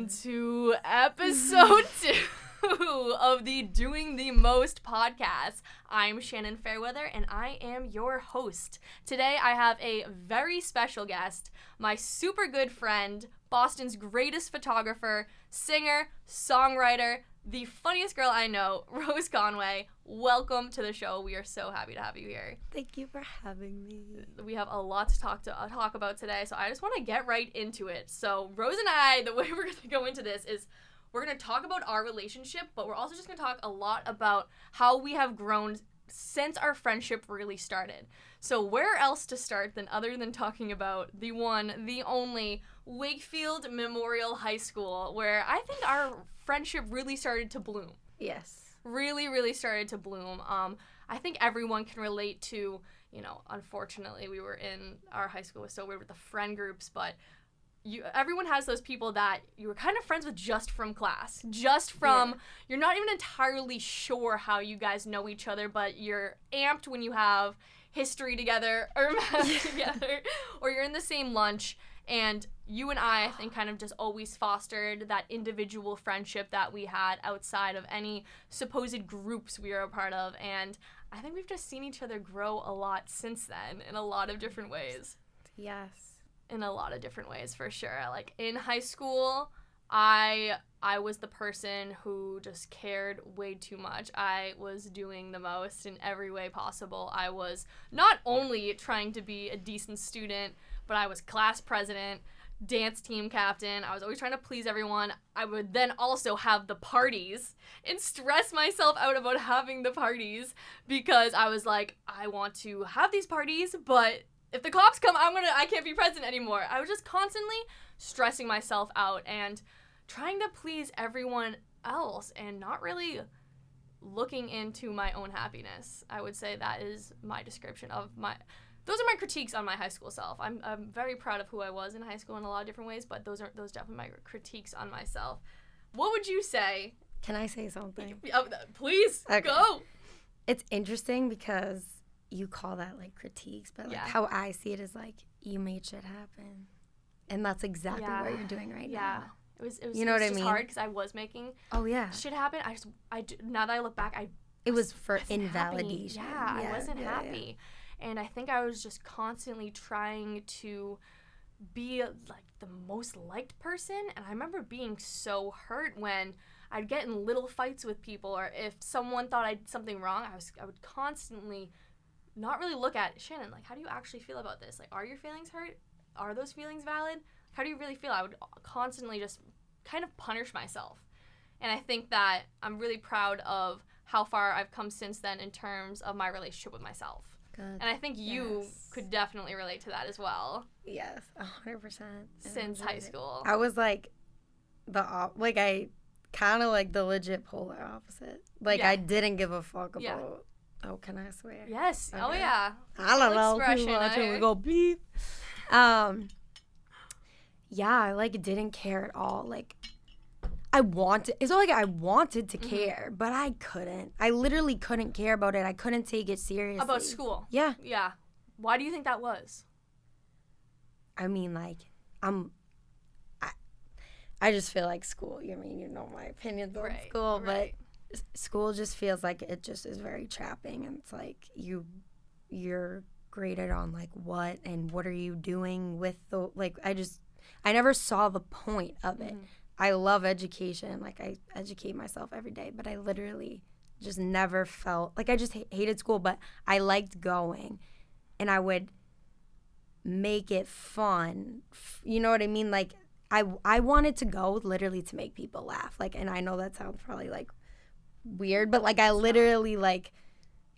welcome to episode 2 of the Doing the Most podcast. I'm Shannon Fairweather, and I am your host. Today, I have a very special guest, my super good friend, Boston's greatest photographer, singer, songwriter, the funniest girl I know, Rose Conway. Welcome to the show. We are so happy to have you here. Thank you for having me. We have a lot to talk about today, so I just want to get right into it. So Rose and I, the way we're going to go into this is we're going to talk about our relationship, but we're also just going to talk a lot about how we have grown since our friendship really started. So where else to start other than talking about the one, the only Wakefield Memorial High School, where I think our friendship really started to bloom. Yes. Really, really started to bloom. I think everyone can relate to, unfortunately, we were in our high school was so weird with the friend groups, but everyone has those people that you were kind of friends with just from class, you're not even entirely sure how you guys know each other, but you're amped when you have history together or math together, or you're in the same lunch. And you and I think, kind of just always fostered that individual friendship that we had outside of any supposed groups we were a part of. And I think we've just seen each other grow a lot since then in a lot of different ways. Yes. In a lot of different ways, for sure. Like, in high school, I was the person who just cared way too much. I was doing the most in every way possible. I was not only trying to be a decent student, but I was class president, dance team captain. I was always trying to please everyone. I would then also have the parties and stress myself out about having the parties because I was like, I want to have these parties, but if the cops come, I can't be present anymore. I was just constantly stressing myself out and trying to please everyone else and not really looking into my own happiness. I would say that is my description of those are my critiques on my high school self. I'm very proud of who I was in high school in a lot of different ways, but those definitely my critiques on myself. What would you say? Can I say something? Please, okay. Go. It's interesting because you call that like critiques, but like how I see it is like you made shit happen, and that's exactly what you're doing right now. It was you know what I mean? Hard because I was making shit happen. Now that I look back, it was for invalidation. I wasn't happy. And I think I was just constantly trying to be like the most liked person. And I remember being so hurt when I'd get in little fights with people, or if someone thought I did something wrong, I would constantly not really look at, Shannon, like, how do you actually feel about this? Like, are your feelings hurt? Are those feelings valid? How do you really feel? I would constantly just kind of punish myself. And I think that I'm really proud of how far I've come since then in terms of my relationship with myself. Good. And I think you could definitely relate to that as well. Yes, 100%. Since high school. I was like I kind of like the legit polar opposite. Like, I didn't give a fuck about, can I swear? Yes. Okay. Oh, yeah. I don't know. We go beep. I like didn't care at all. Like, it's not like I wanted to care, but I couldn't. I literally couldn't care about it. I couldn't take it seriously. About school? Yeah. Yeah. Why do you think that was? I mean, like, I just feel like school, you know my opinions on school, but school just feels like it just is very trapping, and it's like you're graded on, like, what, and what are you doing with the, like, I never saw the point of it. I love education. Like, I educate myself every day, but I literally just never felt like I just hated school, but I liked going, and I would make it fun. You know what I mean? Like, I wanted to go literally to make people laugh. Like, and I know that sounds probably like weird, but like I literally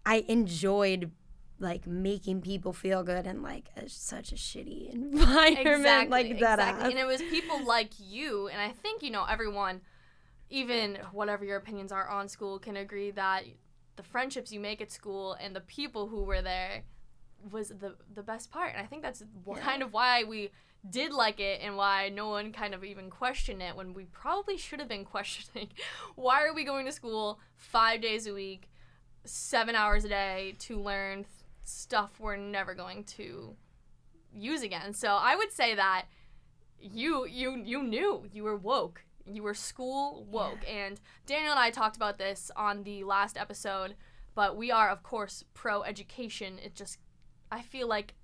I enjoyed like making people feel good in like such a shitty environment that. And it was people like you, and I think everyone, even whatever your opinions are on school, can agree that the friendships you make at school and the people who were there was the best part. And I think that's kind of why we did like it, and why no one kind of even questioned it when we probably should have been questioning why are we going to school 5 days a week, 7 hours a day to learn stuff we're never going to use again. So I would say that you knew, you were woke. You were school woke. And Daniel and I talked about this on the last episode, but we are, of course, pro-education. It just, I feel like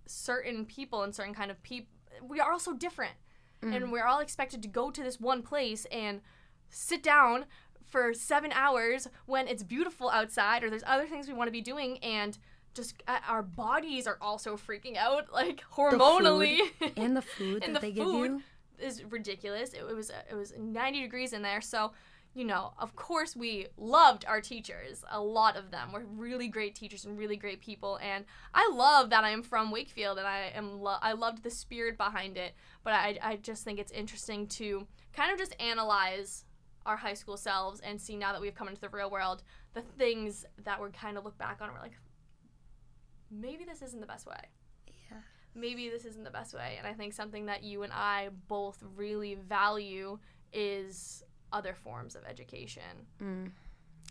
certain people and certain kind of people, we are all so different. And we're all expected to go to this one place and sit down for 7 hours when it's beautiful outside, or there's other things we want to be doing, and just our bodies are also freaking out, like, hormonally. The food that they give you is ridiculous. It was 90 degrees in there, so, you know, of course we loved our teachers. A lot of them were really great teachers and really great people, and I love that I am from Wakefield, and I loved the spirit behind it, but I just think it's interesting to kind of just analyze our high school selves and see, now that we've come into the real world, the things that we're kind of look back on and we're like, maybe this isn't the best way. Yeah. Maybe this isn't the best way. And I think something that you and I both really value is other forms of education.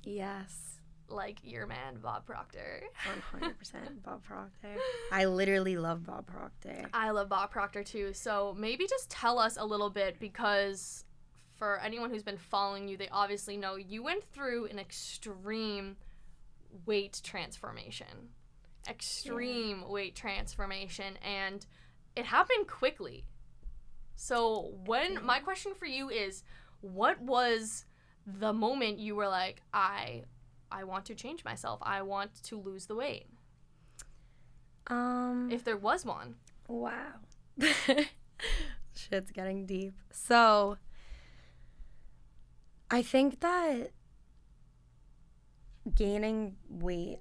Yes. Like your man, Bob Proctor. 100% Bob Proctor. I literally love Bob Proctor. I love Bob Proctor too. So maybe just tell us a little bit, because for anyone who's been following you, they obviously know you went through an extreme weight transformation. Weight transformation, and it happened quickly. So my question for you is, what was the moment you were like, I want to change myself, I want to lose the weight? If there was one. Wow. Shit's getting deep. So I think that gaining weight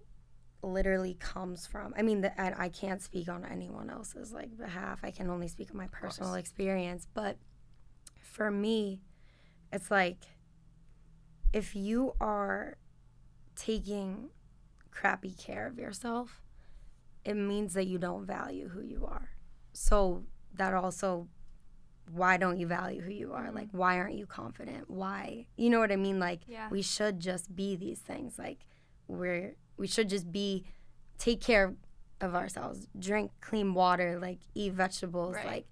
literally comes from, I mean, I can't speak on anyone else's like behalf. I can only speak on my personal experience. But for me, it's like, if you are taking crappy care of yourself, it means that you don't value who you are. So that also, why don't you value who you are? Like, why aren't you confident? Why? You know what I mean? Like, we should just be these things. Like, we should just take care of ourselves, drink clean water, like, eat vegetables, like,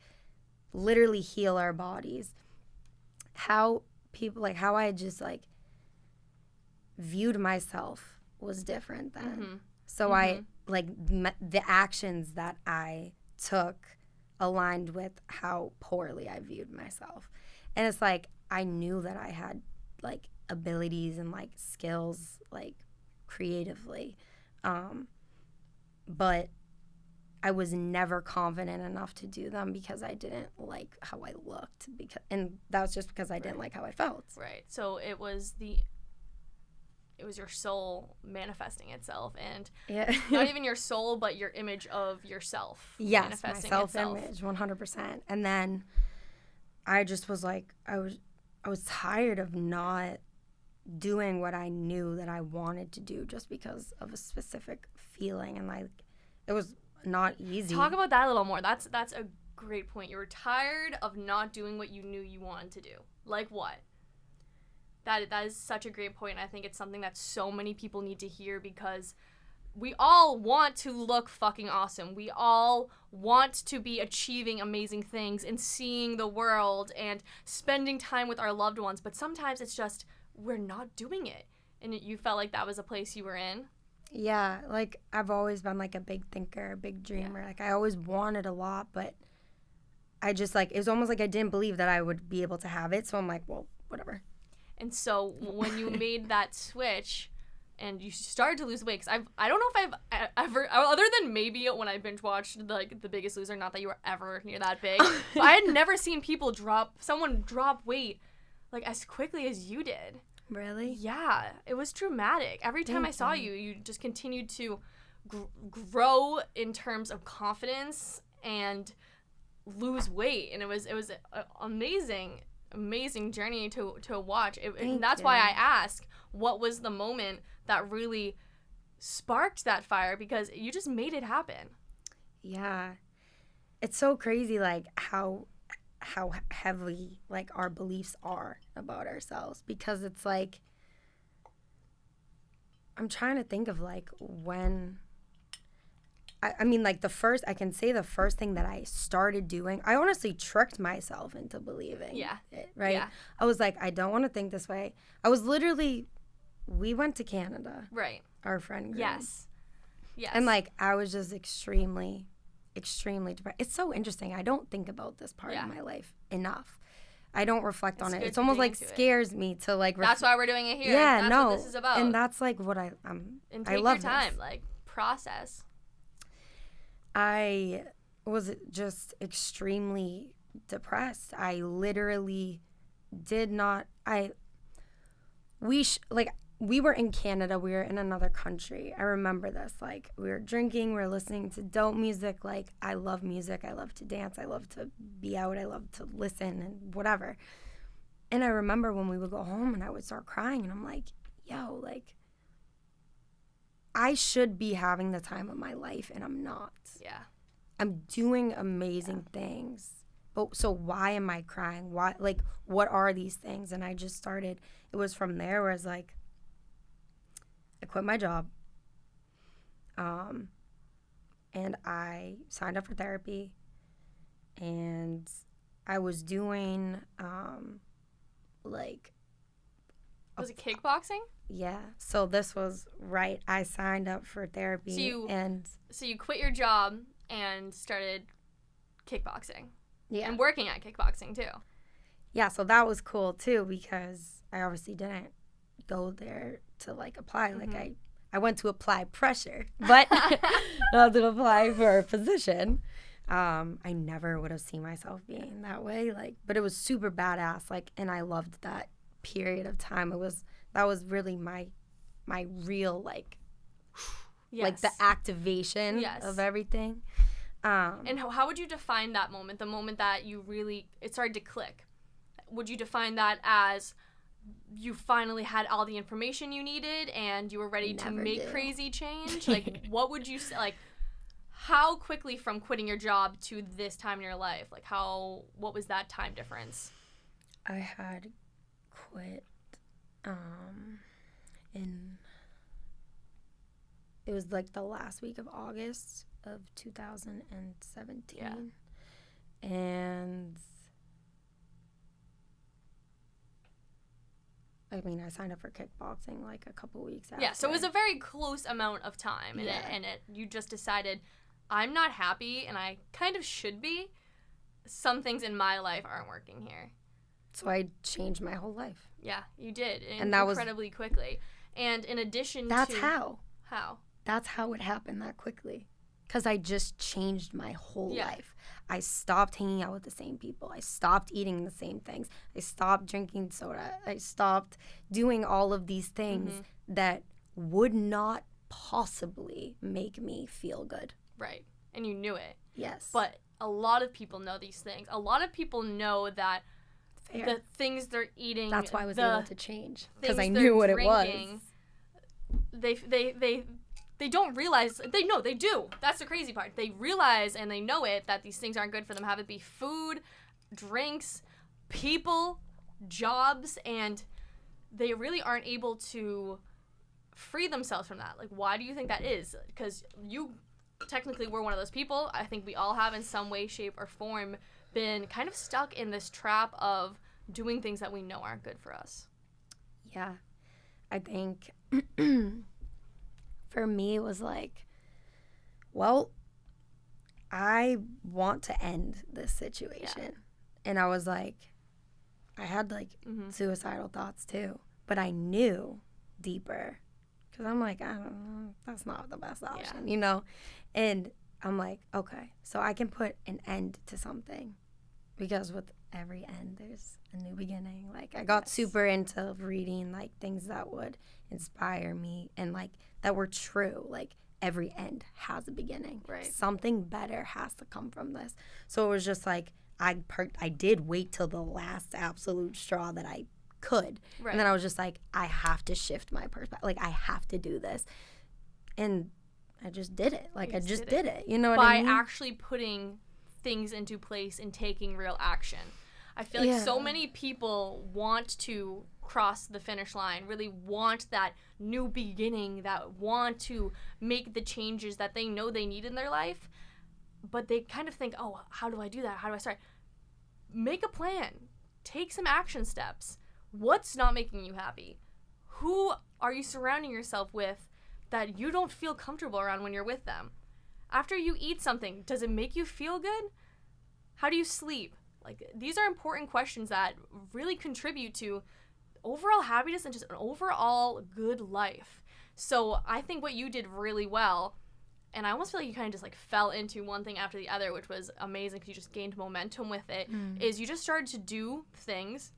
literally heal our bodies. How I just, like, viewed myself was different then. So I, like, the actions that I took aligned with how poorly I viewed myself. And it's like, I knew that I had, like, abilities and, like, skills, like, creatively, but I was never confident enough to do them because I didn't like how I looked, and that was just because I didn't like how I felt. Right. So it was your soul manifesting itself, and not even your soul, but your image of yourself. Yes, manifesting my self-image, 100%. And then I just was like, I was tired of not doing what I knew that I wanted to do just because of a specific feeling, and like, it was not easy. Talk about that a little more. That's a great point. You were tired of not doing what you knew you wanted to do. Like what? That is such a great point. I think it's something that so many people need to hear, because we all want to look fucking awesome. We all want to be achieving amazing things and seeing the world and spending time with our loved ones, but sometimes it's just, we're not doing it. And you felt like that was a place you were in? Yeah, like, I've always been, like, a big thinker, a big dreamer. Yeah. Like, I always wanted a lot, but I just, like, it was almost like I didn't believe that I would be able to have it. So I'm like, well, whatever. And so when you made that switch and you started to lose weight, because I don't know if I've ever, other than maybe when I binge watched, like, The Biggest Loser, not that you were ever near that big, but I had never seen someone drop weight, like, as quickly as you did. Really? Yeah, it was dramatic. Every time I saw you, you just continued to grow in terms of confidence and lose weight, and it was an amazing journey to watch. And that's why I ask, what was the moment that really sparked that fire, because you just made it happen. Yeah, it's so crazy, like, how heavy, like, our beliefs are about ourselves, because it's like, I'm trying to think of, like, when I mean, like, the first thing that I started doing, I honestly tricked myself into believing it, right? Yeah. I was like, I don't want to think this way. I was literally, we went to Canada. Right. Our friend group. Yes. And, like, I was just extremely, extremely depressed. It's so interesting. I don't think about this part of my life enough. I don't reflect on it. It's almost like scares me to, like... That's why we're doing it here. Yeah, that's what this is about. And that's, like, what and take I love your time. this. Like, process. I was just extremely depressed. I literally did not... We were in Canada. We were in another country. I remember this. Like, we were drinking. We were listening to dope music. Like, I love music. I love to dance. I love to be out. I love to listen and whatever. And I remember when we would go home and I would start crying. And I'm like, yo, like, I should be having the time of my life, and I'm not. Yeah. I'm doing amazing things. But so why am I crying? Why, like, what are these things? And I just started, it was from there where it's like, I quit my job, and I signed up for therapy, and I was doing, like... Was it kickboxing? Yeah. So this was right. I signed up for therapy, So you quit your job and started kickboxing. Yeah. And working at kickboxing, too. Yeah, so that was cool, too, because I obviously didn't go there to, like, apply. Like, I went to apply pressure, but not to apply for a position. I never would have seen myself being that way. Like, but it was super badass. Like, and I loved that period of time. That was really my real, like, like the activation of everything. And how would you define that moment, the moment that it started to click? Would you define that as you finally had all the information you needed and you were ready to make crazy change? Like, what would you say, like, how quickly from quitting your job to this time in your life, like, what was that time difference? I had quit it was like the last week of August of 2017. Yeah. And I mean, I signed up for kickboxing like a couple weeks after. Yeah, so it was a very close amount of time, and you just decided, I'm not happy, and I kind of should be. Some things in my life aren't working here. So I changed my whole life. Yeah, you did, and that incredibly quickly. And in addition to... How? How? That's how it happened that quickly. Because I just changed my whole life. I stopped hanging out with the same people. I stopped eating the same things. I stopped drinking soda. I stopped doing all of these things that would not possibly make me feel good. Right. And you knew it. Yes. But a lot of people know these things. A lot of people know that the things they're eating... That's why I was able to change. Because I knew what it was. They don't realize, they do. That's the crazy part. They realize and they know it, that these things aren't good for them. Have it be food, drinks, people, jobs, and they really aren't able to free themselves from that. Like, why do you think that is? Because you technically were one of those people. I think we all have in some way, shape, or form been kind of stuck in this trap of doing things that we know aren't good for us. Yeah. I think... For me, it was like, well, I want to end this situation. Yeah. And I was like, I had like suicidal thoughts too. But I knew deeper. Because I'm like, I don't know, that's not the best option, you know? And I'm like, okay, so I can put an end to something. Because with every end, there's a new beginning. Like, I got super into reading, like, things that would inspire me and, like, that were true. Like, every end has a beginning. Right. Something better has to come from this. So it was just like, I did wait till the last absolute straw that I could. Right. And then I was just like, I have to shift my perspective. Like, I have to do this. And I just did it. Like, I just did it. You know what I mean? By actually putting things into place and taking real action. I feel like so many people want to cross the finish line, really want that new beginning, that want to make the changes that they know they need in their life, but they kind of think, oh, how do I do that? How do I start? Make a plan. Take some action steps. What's not making you happy? Who are you surrounding yourself with that you don't feel comfortable around when you're with them? After you eat something, does it make you feel good? How do you sleep? Like, these are important questions that really contribute to overall happiness and just an overall good life. So I think what you did really well, and I almost feel like you kind of just like fell into one thing after the other, which was amazing because you just gained momentum with it, is you just started to do things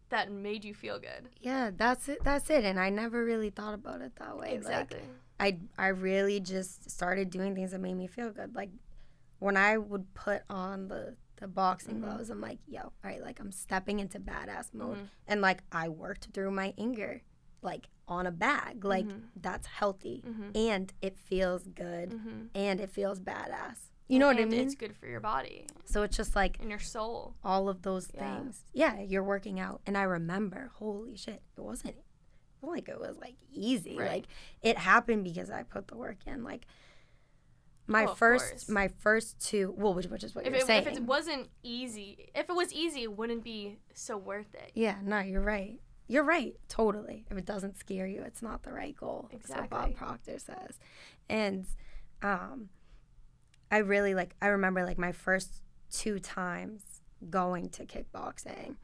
that made you feel good. Yeah, that's it. And I never really thought about it that way. Exactly. Like, I really just started doing things that made me feel good. Like, when I would put on the boxing gloves, I'm like, yo, all right, like, I'm stepping into badass mode. And, like, I worked through my anger, like, on a bag. Like, that's healthy. And it feels good. And it feels badass. You know what I mean? It's good for your body. So it's just like... and your soul. All of those things. Yeah, you're working out. And I remember, holy shit, it wasn't like it was, like, easy. Right. Like, it happened because I put the work in. Like, my first two... Well, which is what you're saying. If it wasn't easy... If it was easy, it wouldn't be so worth it. Yeah, no, you're right. You're right, totally. If it doesn't scare you, it's not the right goal. Exactly. So Bob Proctor says. And... I remember, like, my first 2 times going to kickboxing.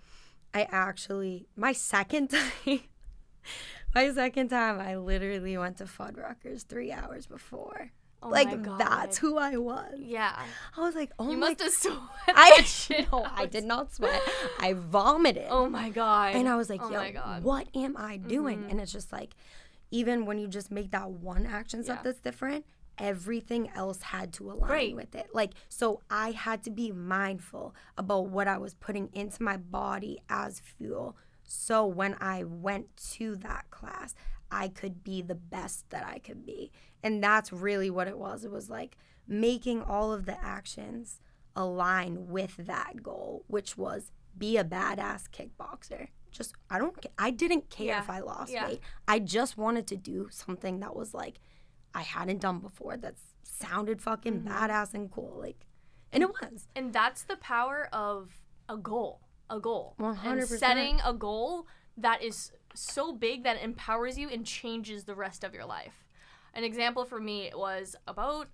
My second time, I literally went to Fuddruckers 3 hours before. Oh like, my God. That's who I was. Yeah. I was like, oh you my... You must have sweat that shit No, I did not sweat. I vomited. Oh, my God. And I was like, what am I doing? And it's just like, even when you just make that one action step that's different, everything else had to align with it. Like, so I had to be mindful about what I was putting into my body as fuel. So when I went to that class, I could be the best that I could be. And that's really what it was. It was like making all of the actions align with that goal, which was be a badass kickboxer. Just, I didn't care if I lost weight. I just wanted to do something that was like, I hadn't done before, that sounded fucking badass and cool. Like, and it was. And that's the power of a goal. 100%. And setting a goal that is so big that it empowers you and changes the rest of your life. An example for me was about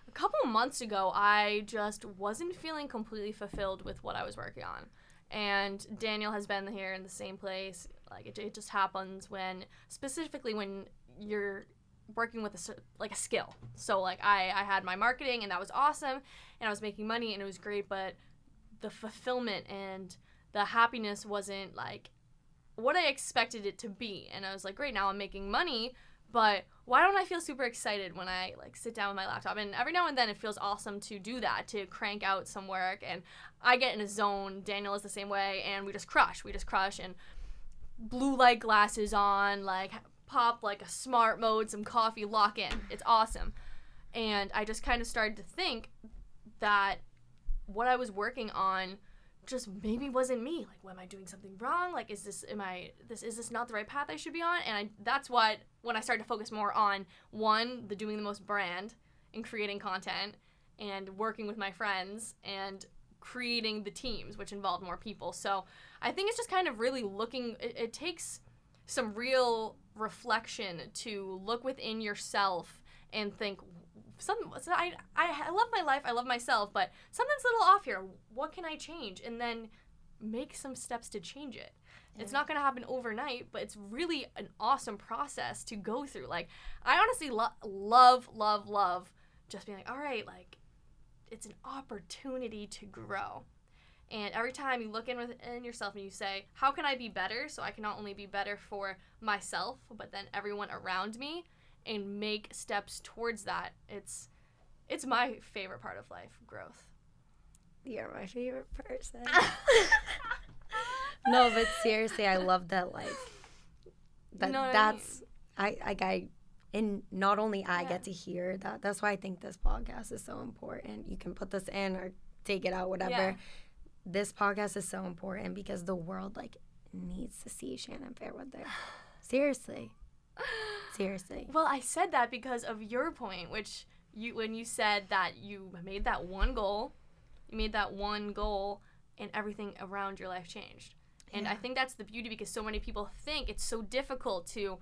a couple months ago, I just wasn't feeling completely fulfilled with what I was working on. And Daniel has been here in the same place. Like, it just happens specifically when you're working with a skill. So, like, I had my marketing, and that was awesome, and I was making money, and it was great, but the fulfillment and the happiness wasn't, like, what I expected it to be. And I was like, great, now I'm making money, but why don't I feel super excited when I, like, sit down with my laptop? And every now and then it feels awesome to do that, to crank out some work, and I get in a zone. Daniel is the same way, and we just crush, and blue light glasses on, like, pop like a smart mode, some coffee, lock in. It's awesome. And I just kind of started to think that what I was working on just maybe wasn't me. Like, am I doing something wrong? Like, is this not the right path I should be on? And that's what, when I started to focus more on, one, the doing the most brand and creating content and working with my friends and creating the teams, which involved more people. So I think it's just kind of really looking, it takes some real reflection to look within yourself and think, I love my life, I love myself, but something's a little off here. What can I change? And then make some steps to change it. Yeah. It's not going to happen overnight, but it's really an awesome process to go through. Like, I honestly love just being like, all right, like, it's an opportunity to grow. And every time you look in yourself and you say, how can I be better so I can not only be better for myself, but then everyone around me, and make steps towards that. It's my favorite part of life, growth. You're my favorite person. No, but seriously, I love that, like, and not only I get to hear that. That's why I think this podcast is so important. You can put this in or take it out, whatever. Yeah. This podcast is so important because the world, like, needs to see Shannon Fairweather. Seriously. Well, I said that because of your point, which when you said that you made that one goal, and everything around your life changed. And I think that's the beauty, because so many people think it's so difficult to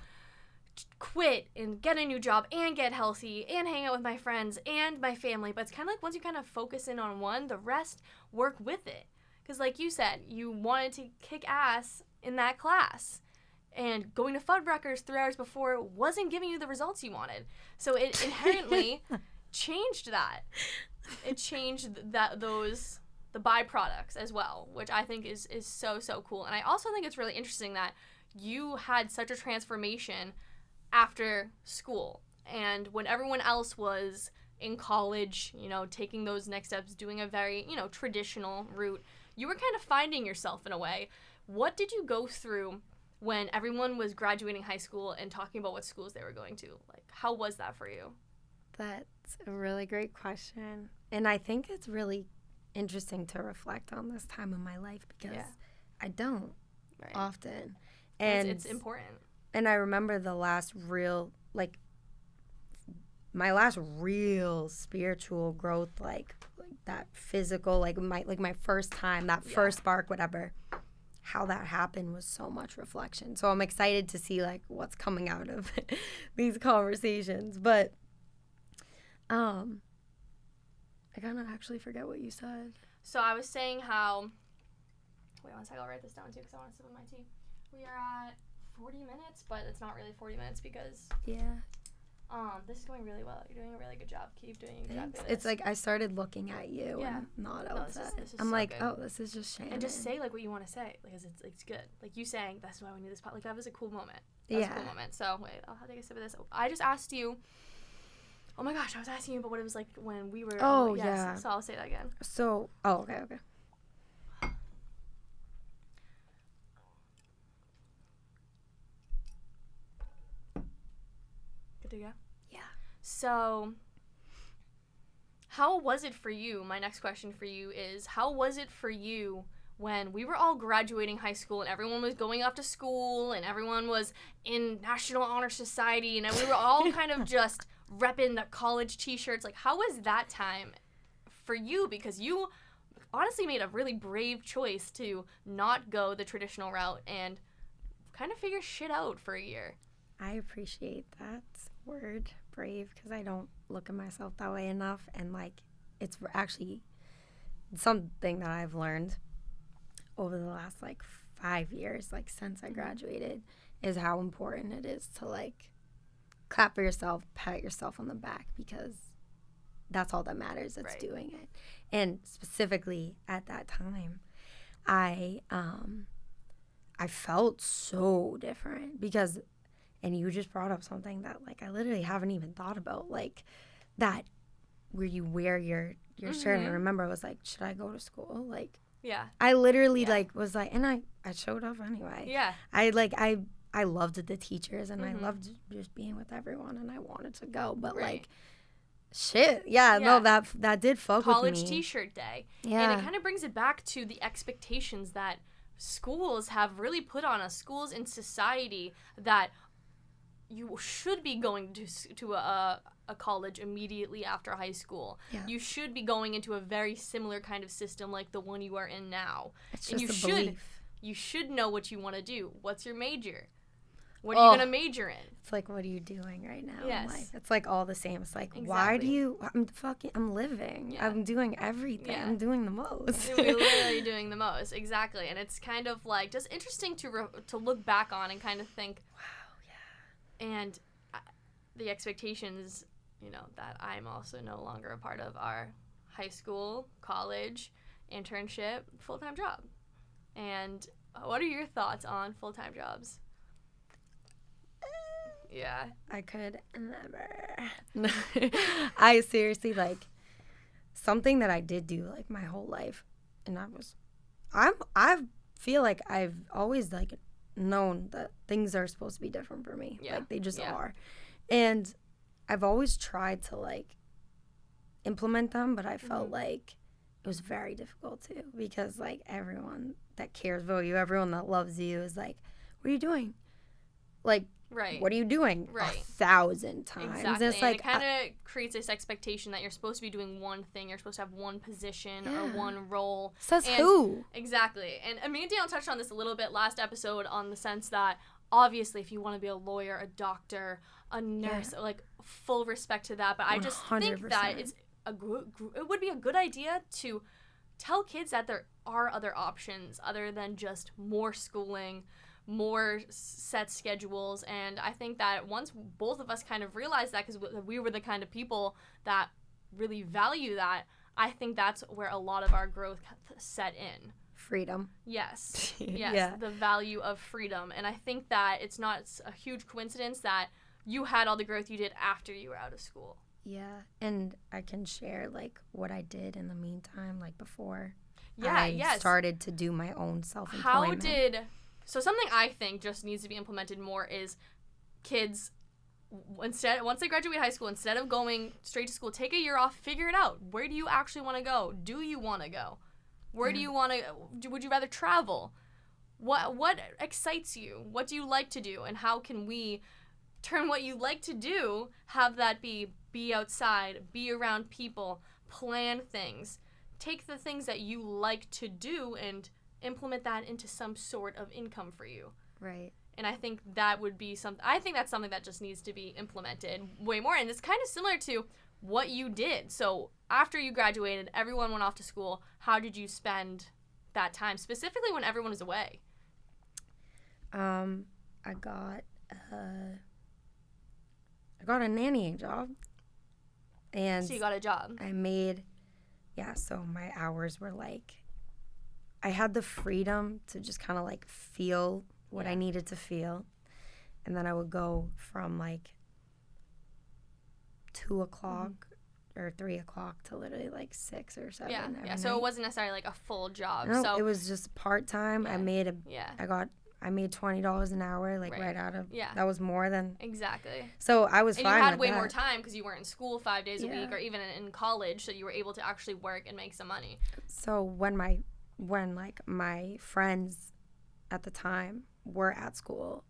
quit and get a new job and get healthy and hang out with my friends and my family. But it's kind of like once you kind of focus in on one, the rest work with it. Because like you said, you wanted to kick ass in that class. And going to Fuddruckers 3 hours before wasn't giving you the results you wanted. So it inherently changed that. It changed the byproducts as well, which I think is so cool. And I also think it's really interesting that you had such a transformation after school, and when everyone else was in college, taking those next steps, doing a very traditional route, you were kind of finding yourself in a way. What did you go through when everyone was graduating high school and talking about what schools they were going to? Like, how was that for you? That's a really great question, and I think it's really interesting to reflect on this time of my life, because I don't often, and it's important. And I remember the last real, my last real spiritual growth, like that physical, my first time, that first spark, whatever, how that happened was so much reflection. So I'm excited to see what's coming out of these conversations. But I kind of actually forget what you said. So I was saying how, wait one second, I'll write this down too because I want to sip on my tea. We are at 40 minutes, but it's not really 40 minutes because this is going really well. You're doing a really good job. Keep doing exactly this. It's like I started looking at you and not outside. I'm so like, good. Oh, this is just Shannon. And just say what you want to say, because it's good. Like you saying, that's why we need this pot. That was a cool moment. That was a cool moment. So wait, I'll take a sip of this. I just asked you. Oh my gosh, I was asking you about what it was like when we were. Oh yeah. So I'll say that again. So okay. Good to go? Yeah. So, how was it for you? My next question for you is, how was it for you when we were all graduating high school and everyone was going off to school and everyone was in National Honor Society and we were all kind of just repping the college t-shirts? Like, how was that time for you? Because you honestly made a really brave choice to not go the traditional route and kind of figure shit out for a year. I appreciate that word, brave, because I don't look at myself that way enough. And it's actually something that I've learned over the last 5 years, since I graduated, is how important it is to clap for yourself, pat yourself on the back, because that's all that matters. It's doing it. And specifically at that time, I felt so different because. And you just brought up something that, I literally haven't even thought about, that where you wear your shirt. And I remember I was like, should I go to school? Yeah. I literally, was like, and I showed up anyway. Yeah. I loved the teachers, and I loved just being with everyone, and I wanted to go. But, shit. Yeah, no, that did fuck with me. College t-shirt day. Yeah. And it kind of brings it back to the expectations that schools have really put on us, schools in society, that you should be going to a college immediately after high school. Yeah. You should be going into a very similar kind of system like the one you are in now. It's just a belief. You should know what you want to do. What's your major? What are you going to major in? It's what are you doing right now in life? It's all the same. It's why do you, I'm living. Yeah. I'm doing everything. Yeah. I'm doing the most. You're literally doing the most. Exactly. And it's kind of just interesting to look back on and kind of think, wow. And the expectations, that I'm also no longer a part of are high school, college, internship, full-time job. And what are your thoughts on full-time jobs? Yeah. I could never. I seriously, something that I did do, my whole life, and I feel like I've always, known that things are supposed to be different for me. Yeah. They just are. And I've always tried to implement them, but I felt it was very difficult too, because like everyone that cares about you, everyone that loves you is like, what are you doing? Like, right. What are you doing? Right. 1,000 times. Exactly. It's like, it kind of creates this expectation that you're supposed to be doing one thing. You're supposed to have one position or one role. Says who? Exactly. And me and Daniel touched on this a little bit last episode, on the sense that obviously if you want to be a lawyer, a doctor, a nurse, like full respect to that. But I just 100%. Think that it would be a good idea to tell kids that there are other options other than just more schooling, more set schedules. And I think that once both of us kind of realized that, because we were the kind of people that really value that, I think that's where a lot of our growth set in. Freedom. Yes. Yes. The value of freedom. And I think that it's not a huge coincidence that you had all the growth you did after you were out of school. Yeah. And I can share like what I did in the meantime, like before I started to do my own self-employment. So something I think just needs to be implemented more is kids, once they graduate high school, instead of going straight to school, take a year off, figure it out. Where do you actually want to go? Do you want to go? Where do you want to, would you rather travel? What excites you? What do you like to do? And how can we turn what you like to do, have that be outside, be around people, plan things, take the things that you like to do and implement that into some sort of income for you. Right. And I think that would be that's something that just needs to be implemented way more. And it's kind of similar to what you did. So after you graduated, everyone went off to school. How did you spend that time, specifically when everyone was away? I got a nannying job. And so you got a job. So my hours were like, I had the freedom to just kind of like feel what I needed to feel. And then I would go from like 2 o'clock or 3 o'clock to literally like 6 or 7. Yeah. So it wasn't necessarily like a full job. No, so it was just part-time. Yeah. I made $20 an hour, like right out of, that was more than. Exactly. So I was fine with that. And you had way more time because you weren't in school 5 days a week or even in college, so you were able to actually work and make some money. So when like my friends at the time were at school,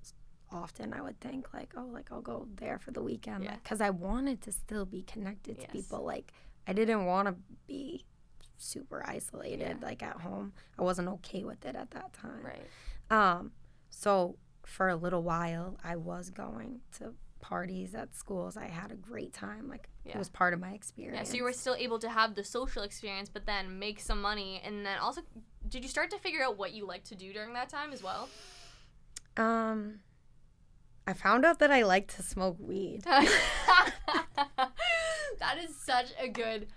often I would think like, oh, like I'll go there for the weekend, because I wanted to still be connected to people. Like I didn't want to be super isolated like at home. I wasn't okay with it at that time. Right. So for a little while, I was going to parties at schools. I had a great time. Like it was part of my experience. Yeah, so you were still able to have the social experience, but then make some money. And then also, did you start to figure out what you liked to do during that time as well? I found out that I like to smoke weed. That is such a good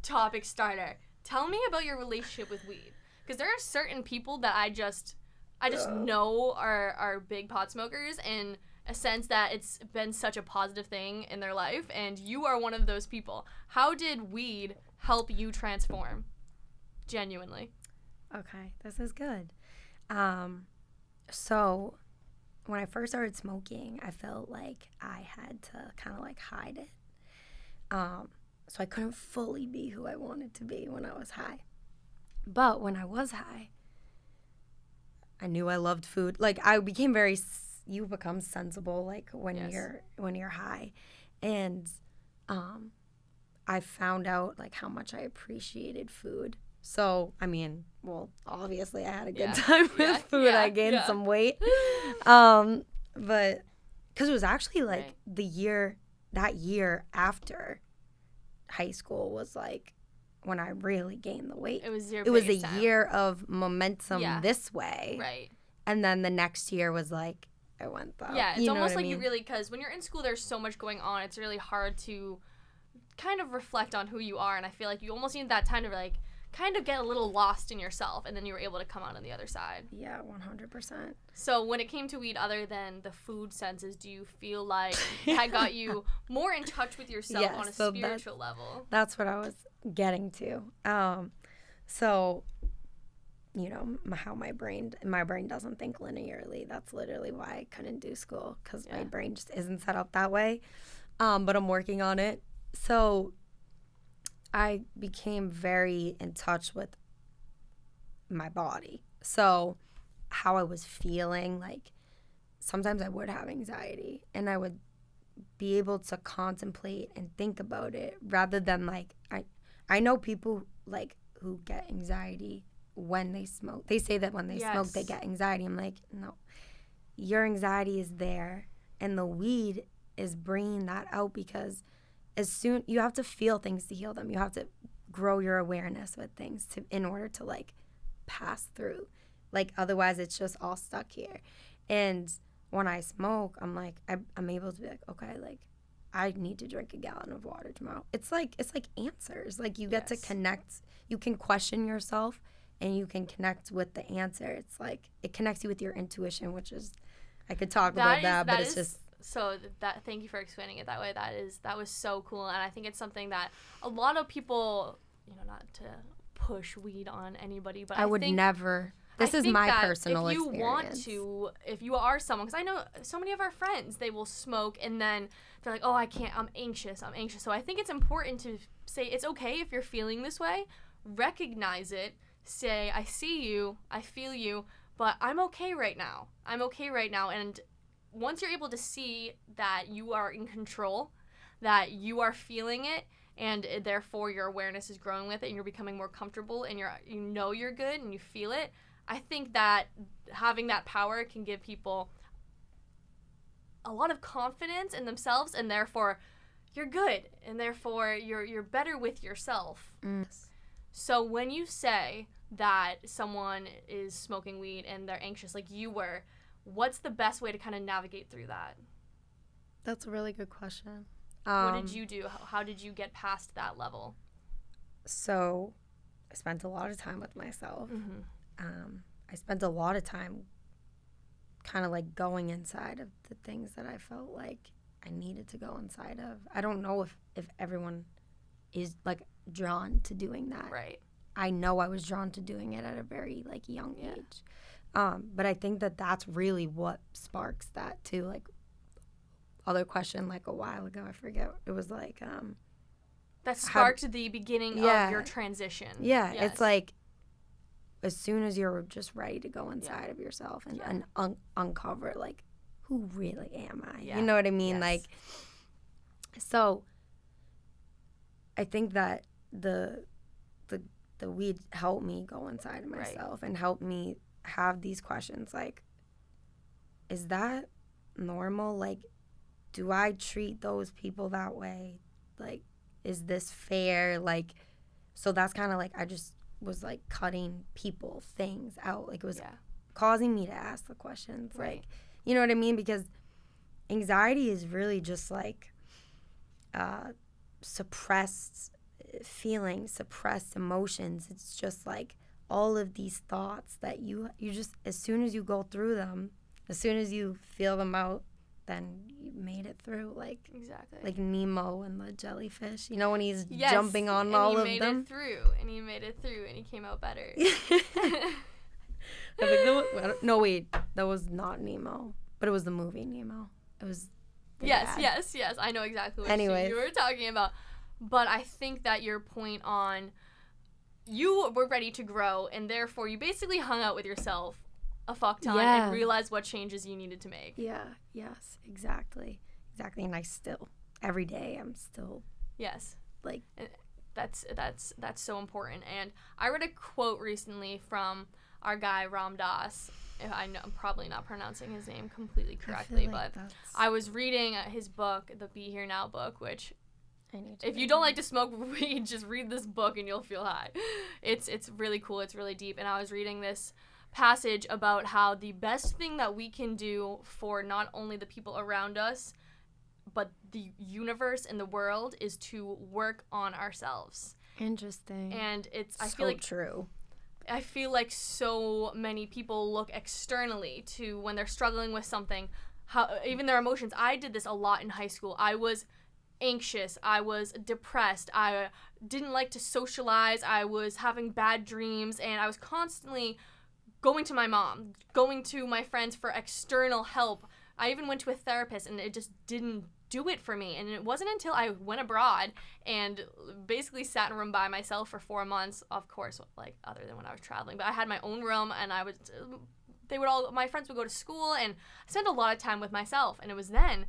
topic starter. Tell me about your relationship with weed. Because there are certain people that I just know are big pot smokers, in a sense that it's been such a positive thing in their life, and you are one of those people. How did weed help you transform? Genuinely. Okay, this is good. So when I first started smoking, I felt like I had to kind of like hide it. So I couldn't fully be who I wanted to be when I was high. But when I was high, I knew I loved food. Like I became you become sensible like when you're high. And I found out like how much I appreciated food. So, I mean, well, obviously I had a good time with food. I gained some weight. But because it was actually like that year after high school was like when I really gained the weight. It was a year of momentum this way. Right. And then the next year was like, I went though. Yeah, it's almost like you really, because when you're in school, there's so much going on. It's really hard to kind of reflect on who you are. And I feel like you almost need that time to like kind of get a little lost in yourself, and then you were able to come out on the other side. Yeah, 100%. So when it came to weed, other than the food senses, do you feel like that got you more in touch with yourself on a spiritual level? That's what I was getting to. So, you know, how my brain doesn't think linearly. That's literally why I couldn't do school, because my brain just isn't set up that way. But I'm working on it. So I became very in touch with my body. So how I was feeling, like sometimes I would have anxiety and I would be able to contemplate and think about it rather than like I know people like who get anxiety when they smoke. They say that when they smoke they get anxiety. I'm like, no. Your anxiety is there and the weed is bringing that out because as soon you have to feel things to heal them. You have to grow your awareness with things in order to like pass through. Like otherwise it's just all stuck here. And when I smoke, I'm like I'm able to be like, okay, like I need to drink a gallon of water tomorrow. It's like answers. Like you get to connect. You can question yourself and you can connect with the answer. It's like it connects you with your intuition, which is I could talk about that, but it's just so that thank you for explaining it that way. That was so cool, and I think it's something that a lot of people, not to push weed on anybody, but I would never. This is my personal experience. If you want to, if you are someone, because I know so many of our friends, they will smoke and then they're like, oh, I can't, I'm anxious. So I think it's important to say it's okay if you're feeling this way, recognize it, say, I see you, I feel you, but I'm okay right now. And once you're able to see that you are in control, that you are feeling it, and therefore your awareness is growing with it and you're becoming more comfortable and you're good and you feel it, I think that having that power can give people a lot of confidence in themselves, and therefore you're good, and therefore you're better with yourself. So when you say that someone is smoking weed and they're anxious like you were, what's the best way to kind of navigate through that? That's a really good question. What did you do? How did you get past that level? So I spent a lot of time with myself. I spent a lot of time kind of like going inside of the things that I felt like I needed to go inside of. I don't know if everyone is like drawn to doing that. Right. I know I was drawn to doing it at a very like young age. But I think that that's really what sparks that too. Like other question like a while ago, I forget. It was like that sparked the beginning of your transition. Yeah, yes. It's like as soon as you're just ready to go inside of yourself and uncover like who really am I? You know what I mean? Yes. Like so I think that the weed helped me go inside of myself and helped me have these questions like, is that normal? Like, do I treat those people that way? Like, is this fair? Like, so that's kind of like I just was like cutting people, things out. Like it was causing me to ask the questions. Right. Like, you know what I mean? Because anxiety is really just like suppressed feelings, suppressed emotions. It's just like all of these thoughts that you just, as soon as you go through them, as soon as you feel them out, then you made it through. Like exactly like Nemo and the jellyfish, you know, when he's jumping on all of them. And he made it through and he came out better. No, wait, that was not Nemo, but it was the movie Nemo. It was yes, I know exactly what you were talking about. But I think that your point on you were ready to grow and therefore you basically hung out with yourself a fuck ton and realized what changes you needed to make. Yes, exactly. And I still, every day, I'm still like that's so important. And I read a quote recently from our guy Ram Dass. I'm probably not pronouncing his name completely correctly, but I was reading his book, the Be Here Now book, which if you don't like to smoke weed, just read this book and you'll feel high. It's really cool. It's really deep. And I was reading this passage about how the best thing that we can do for not only the people around us, but the universe and the world is to work on ourselves. Interesting. And I feel like so many people look externally to when they're struggling with something, even their emotions. I did this a lot in high school. I was anxious, I was depressed, I didn't like to socialize, I was having bad dreams, and I was constantly going to my mom, going to my friends for external help. I even went to a therapist and it just didn't do it for me. And it wasn't until I went abroad and basically sat in a room by myself for 4 months, of course, like other than when I was traveling, but I had my own room, and my friends would go to school, and I spent a lot of time with myself. And it was then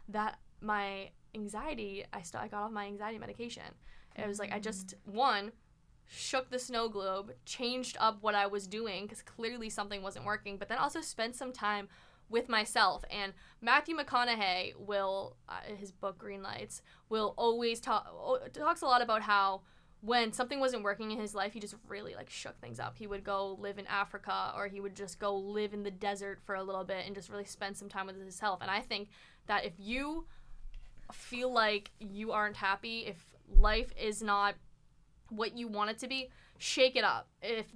that my anxiety, I got off my anxiety medication. It was like I just, shook the snow globe, changed up what I was doing because clearly something wasn't working, but then also spent some time with myself. And Matthew McConaughey will, his book Green Lights, will always talks a lot about how when something wasn't working in his life, he just really like shook things up. He would go live in Africa, or he would just go live in the desert for a little bit and just really spend some time with himself. And I think that if you feel like you aren't happy, if life is not what you want it to be, shake it up. If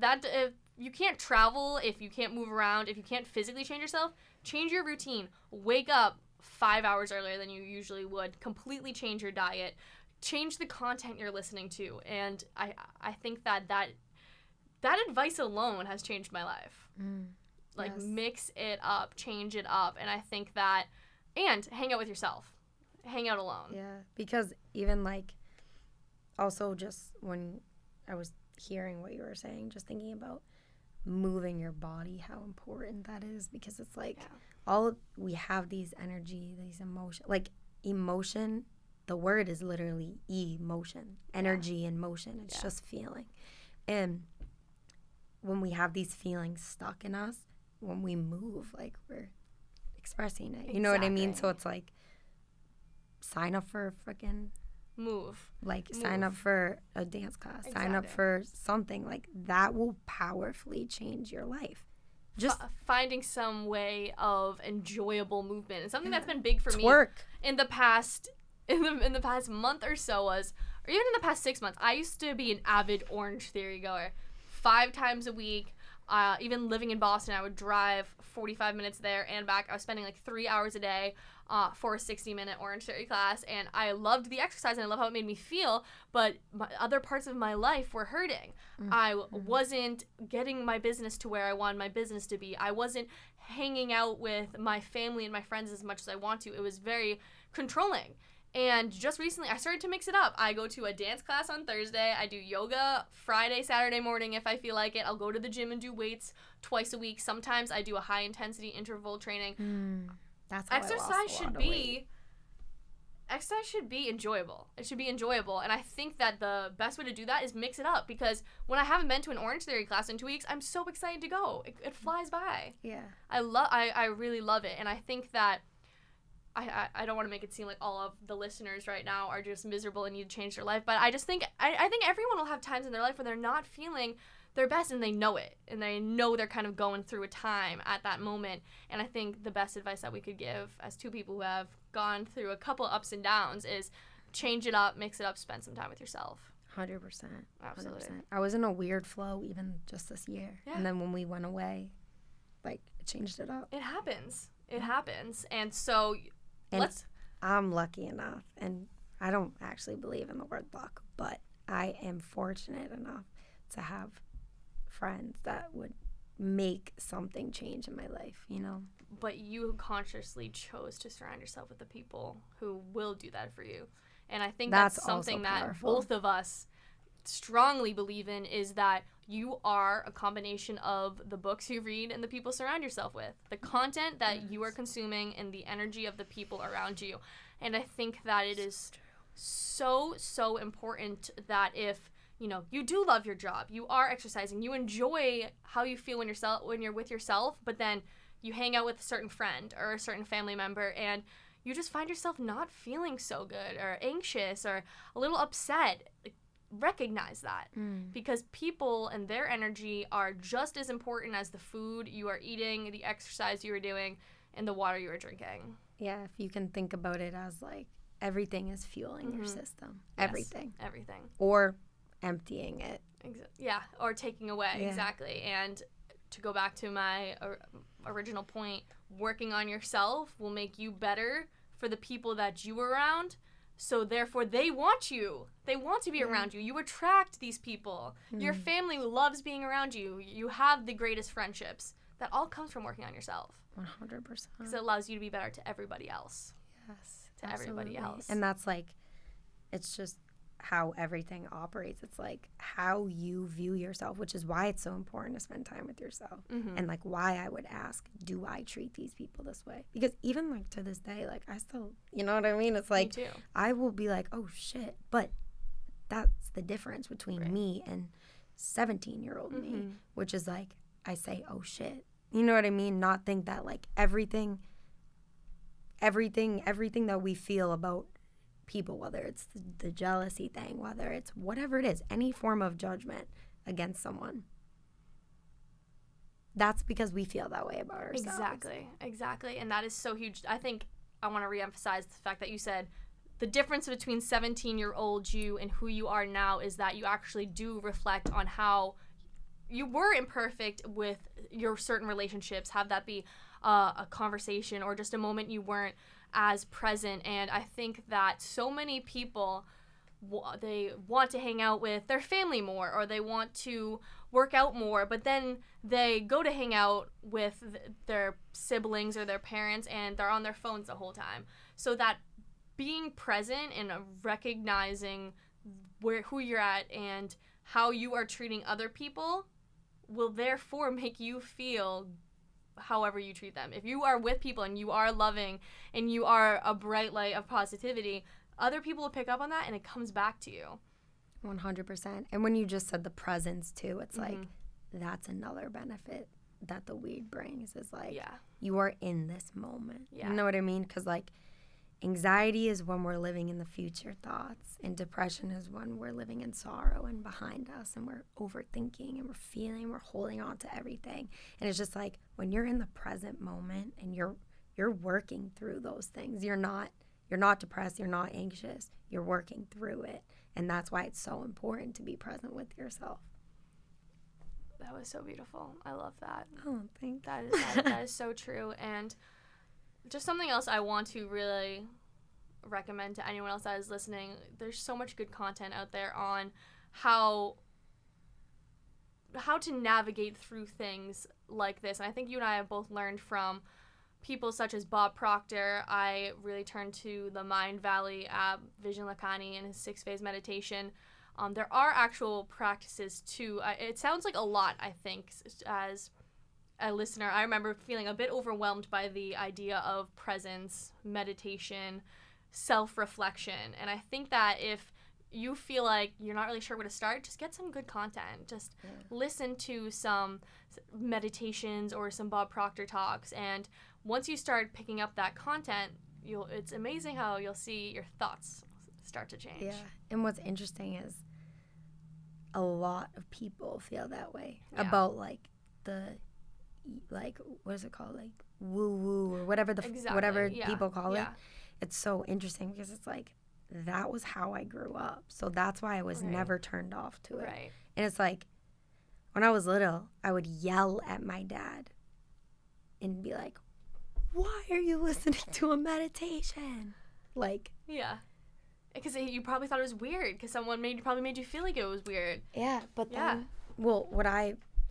you can't travel, if you can't move around, if you can't physically change yourself, change your routine. Wake up 5 hours earlier than you usually would. Completely change your diet. Change the content you're listening to. And I think that advice alone has changed my life. Like, yes. Mix it up, change it up. And I think that, and hang out with yourself. Hang out alone. Yeah, because even like, also just when I was hearing what you were saying, just thinking about moving your body, how important that is, because it's like we have these energy, these emotion, like emotion, the word is literally emotion, energy and motion. It's just feeling. And when we have these feelings stuck in us, when we move, like we're expressing it. You know what I mean? So it's like, sign up for a freaking move. Sign up for a dance class. Sign up for something. Like, that will powerfully change your life. Just finding some way of enjoyable movement. And something that's been big for me in the past month or so or even in the past 6 months, I used to be an avid Orange Theory goer. 5 times a week. Even living in Boston, I would drive 45 minutes there and back. I was spending like 3 hours a day for a 60-minute Orange Theory class, and I loved the exercise and I love how it made me feel, but other parts of my life were hurting. I wasn't getting my business to where I wanted my business to be. I wasn't hanging out with my family and my friends as much as I want to. It was very controlling. And just recently, I started to mix it up. I go to a dance class on Thursday. I do yoga Friday, Saturday morning if I feel like it. I'll go to the gym and do weights twice a week. Sometimes I do a high-intensity interval training. That's how Exercise should be enjoyable. It should be enjoyable. And I think that the best way to do that is mix it up. Because when I haven't been to an Orange Theory class in 2 weeks, I'm so excited to go. It flies by. Yeah. I really love it. And I think that I don't want to make it seem like all of the listeners right now are just miserable and need to change their life, but I just think I think everyone will have times in their life where they're not feeling their best, and they know it, and they know they're kind of going through a time at that moment. And I think the best advice that we could give as two people who have gone through a couple ups and downs is change it up, mix it up, spend some time with yourself. 100%. Absolutely. 100%. I was in a weird flow even just this year. Yeah. And then when we went away, like, it changed it up. It happens. And so... I'm lucky enough, and I don't actually believe in the word luck, but I am fortunate enough to have friends that would make something change in my life, you know? But you consciously chose to surround yourself with the people who will do that for you. And I think that's something that both of us strongly believe in, is that you are a combination of the books you read and the people you surround yourself with, the content that you are consuming and the energy of the people around you. And I think that it is so important that if, you know, you do love your job, you are exercising, you enjoy how you feel when you're with yourself, but then you hang out with a certain friend or a certain family member and you just find yourself not feeling so good or anxious or a little upset. Recognize that, because people and their energy are just as important as the food you are eating, the exercise you are doing, and the water you are drinking. Yeah, if you can think about it as like everything is fueling your system. Yes, everything. Or emptying it. Yeah, or taking away. Yeah. Exactly. And to go back to my original point, working on yourself will make you better for the people that you are around. So therefore, they want you. They want to be around you. You attract these people. Your family loves being around you. You have the greatest friendships. That all comes from working on yourself. 100%. Because it allows you to be better to everybody else. Yes. to everybody else. And that's like, it's just how everything operates. It's like how you view yourself, which is why it's so important to spend time with yourself. And like why I would ask, do I treat these people this way? Because even like to this day, like I still, you know what I mean? It's like, me too. I will be like, oh shit. But that's the difference between me and 17-year-old me, which is like, I say, oh shit. You know what I mean? Not think that like everything that we feel about people, whether it's the jealousy thing, whether it's whatever it is, any form of judgment against someone, that's because we feel that way about ourselves. Exactly. And that is so huge. I think I want to reemphasize the fact that you said the difference between 17-year-old you and who you are now is that you actually do reflect on how you were imperfect with your certain relationships, have that be a conversation or just a moment you weren't as present. And I think that so many people, they want to hang out with their family more, or they want to work out more, but then they go to hang out with their siblings or their parents and they're on their phones the whole time. So that being present and recognizing who you're at and how you are treating other people will therefore make you feel however you treat them. If you are with people and you are loving and you are a bright light of positivity, other people will pick up on that and it comes back to you. 100%. And when you just said the presence too, it's like that's another benefit that the weed brings is like you are in this moment. You know what I mean? Because like anxiety is when we're living in the future thoughts, and depression is when we're living in sorrow and behind us and we're overthinking and we're feeling, we're holding on to everything. And it's just like when you're in the present moment and you're working through those things, you're not depressed, you're not anxious, you're working through it. And that's why it's so important to be present with yourself. That was so beautiful. I love that. Oh, thanks. That is so true. And just something else I want to really recommend to anyone else that is listening. There's so much good content out there on how to navigate through things like this. And I think you and I have both learned from people such as Bob Proctor. I really turned to the Mind Valley app, Vision Lakani, and his 6-phase meditation. There are actual practices too. It sounds like a lot, I think, as a listener. I remember feeling a bit overwhelmed by the idea of presence, meditation, self-reflection. And I think that if you feel like you're not really sure where to start, just get some good content. Just listen to some meditations or some Bob Proctor talks. And once you start picking up that content, it's amazing how you'll see your thoughts start to change. Yeah. And what's interesting is a lot of people feel that way about like what is it called, like woo woo or whatever whatever people call it. It's so interesting because it's like that was how I grew up, so that's why I was never turned off to it. And it's like when I was little, I would yell at my dad and be like, why are you listening to a meditation? Like, because you probably thought it was weird because someone probably made you feel like it was weird. But then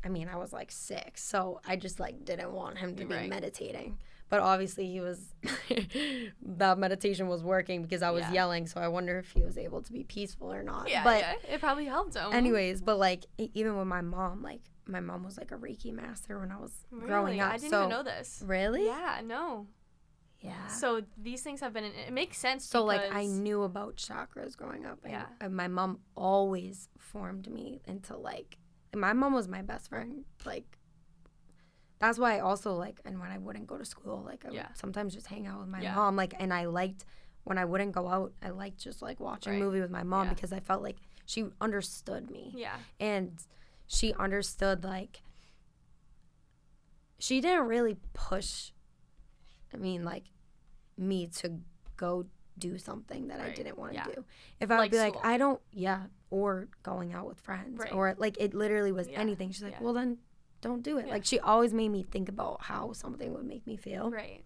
I mean, I was like 6, so I just like didn't want him to be meditating. But obviously he was, that meditation was working because I was yelling, so I wonder if he was able to be peaceful or not. But it probably helped him. Anyways, but like even with my mom was like a Reiki master when I was growing up. I didn't even know this. Really? Yeah, no. Yeah. So these things have been, it makes sense. So like I knew about chakras growing up. And my mom always formed me into like, my mom was my best friend. Like, that's why I also like, and when I wouldn't go to school, like I would sometimes just hang out with my mom. Like, and I liked, when I wouldn't go out, I liked just like watching a movie with my mom because I felt like she understood me. Yeah. And she understood, like, she didn't really push, like, me to go do something that I didn't want to do. If I would be like, I don't, or going out with friends, or like it literally was anything. She's like, well then don't do it. Like she always made me think about how something would make me feel. Right.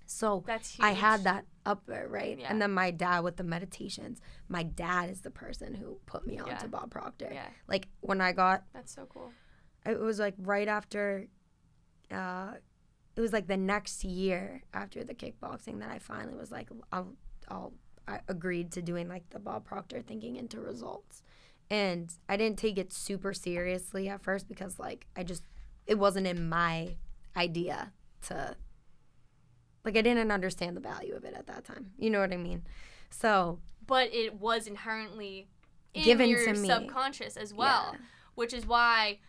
So that's huge. I had that up there, right? Yeah. And then my dad with the meditations, my dad is the person who put me on to Bob Proctor. Yeah. Like when I got, that's so cool. It was like right after, it was like the next year after the kickboxing that I finally was like, I agreed to doing like the Bob Proctor thinking into results. And I didn't take it super seriously at first because like it wasn't in my idea to, like, I didn't understand the value of it at that time. You know what I mean? So. But it was inherently in given your to me. Subconscious as well, which is why,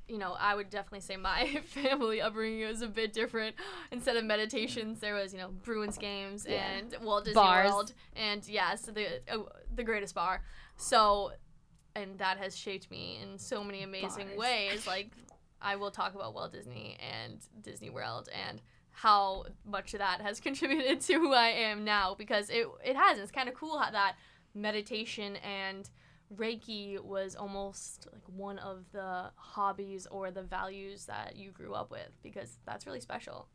you know, I would definitely say my family upbringing was a bit different. Instead of meditations, there was, you know, Bruins games and Walt Disney World, and so the greatest bar. So, and that has shaped me in so many amazing ways. Like, I will talk about Walt Disney and Disney World and how much of that has contributed to who I am now, because it has. It's kind of cool how that meditation and Reiki was almost like one of the hobbies or the values that you grew up with, because that's really special.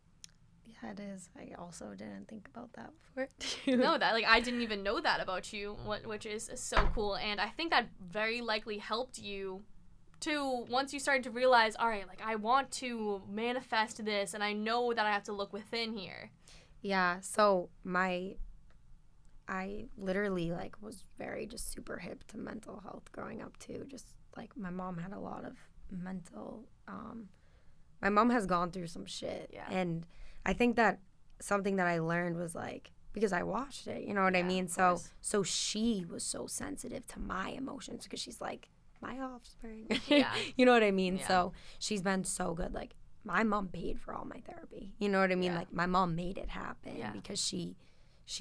Yeah, it is. I also didn't think about that before. No, that, like, I didn't even know that about you, which is so cool. And I think that very likely helped you to, once you started to realize, all right, like, I want to manifest this, and I know that I have to look within here. Yeah, so I literally, like, was very just super hip to mental health growing up, too. Just, like, my mom had a lot of mental, my mom has gone through some shit. Yeah. And I think that something that I learned was, like, because I watched it, you know what I mean? So she was so sensitive to my emotions because she's, like, my offspring. Yeah. You know what I mean? Yeah. So she's been so good. Like, my mom paid for all my therapy. You know what I mean? Yeah. Like, my mom made it happen because she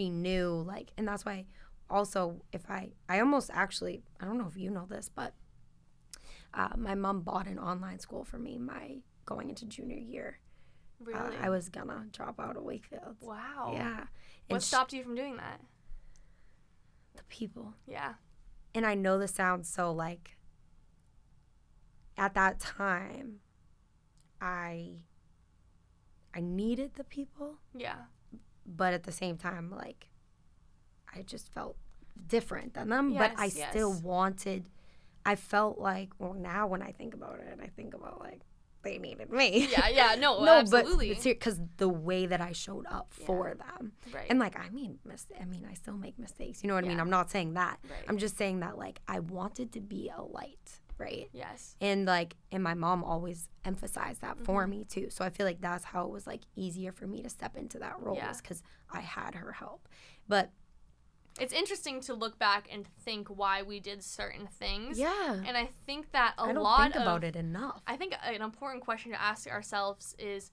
knew, like, and that's why also if I almost actually, I don't know if you know this, but my mom bought an online school for me going into junior year. Really? I was gonna drop out of Wakefield. Wow. Yeah. What stopped you from doing that? The people. Yeah. And I know this sounds so, like, at that time, I needed the people. Yeah. But at the same time, like, I just felt different than them. Yes, but I still wanted, I felt like, well, now when I think about it, I think about, like, they needed me. Yeah, no, absolutely. But because the way that I showed up for them. Right. And, like, I still make mistakes. You know what I mean? I'm not saying that. Right. I'm just saying that, like, I wanted to be a light, right? Yes. And, like, and my mom always emphasized that for me, too. So I feel like that's how it was, like, easier for me to step into that role was because I had her help. But it's interesting to look back and think why we did certain things. Yeah. And I think that I don't think about it enough. I think an important question to ask ourselves is,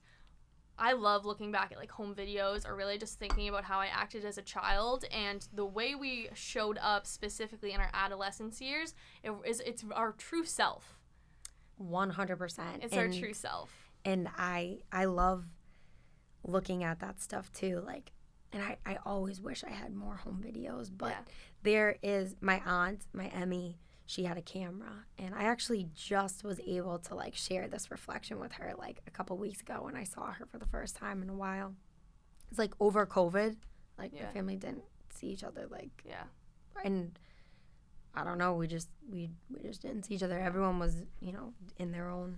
I love looking back at, like, home videos or really just thinking about how I acted as a child, and the way we showed up specifically in our adolescence years, it's our true self. 100%. It's our true self. And I love looking at that stuff too, like, and I always wish I had more home videos, but there is my aunt, my Emmy, she had a camera, and I actually just was able to, like, share this reflection with her, like, a couple weeks ago when I saw her for the first time in a while. It's, like, over COVID, like, the family didn't see each other, like, and I don't know, we just didn't see each other. Everyone was, you know, in their own